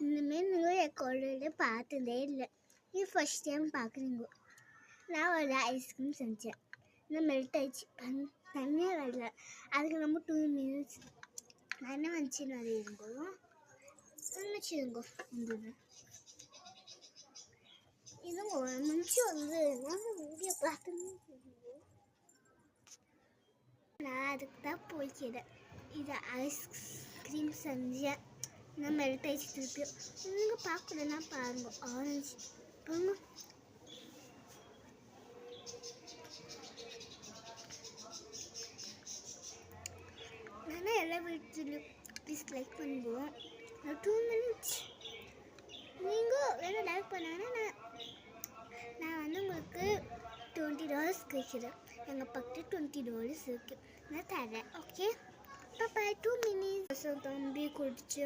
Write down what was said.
இனிமேல் நீங்கள் என் குழந்தைய பார்த்ததே இல்லை. இது ஃபஸ்ட் டைம் பார்க்குறீங்க. நான் ஒரு ஐஸ்கிரீம் செஞ்சேன். இந்த மெல்ட் ஆயிடுச்சு. தண்ணியாக வரல. அதுக்கு நம்ம 2 minutes நான் என்ன வந்துச்சுன்னு வரையிருங்கோ நினச்சிருங்கோ இருந்தது. இது ஒரு நிமிஷம் வந்து வீடியோ பார்த்துன்னு நான் அதுக்கு தான் போய்க்கிறேன். இதை ஐஸ்கிரீம் செஞ்சேன். நான் மெல்ட் ஆயிடுச்சு திருப்பி. நீங்கள் பார்க்கணுன்னா பாருங்க. ஆரஞ்சு பாருங்க. நானும் எல்லா வீட்லையும் ப்ளீஸ் லைக் பண்ணுவோம். 2 minutes நீங்கள் வேணும் லைக் பண்ணாங்கன்னா நான் வந்து உங்களுக்கு $20 கேட்குறேன். எங்கள் பக்கத்தில் $20 இருக்குது. நான் தரேன். Okay bye. 2 minutes தம்பி குடிச்சு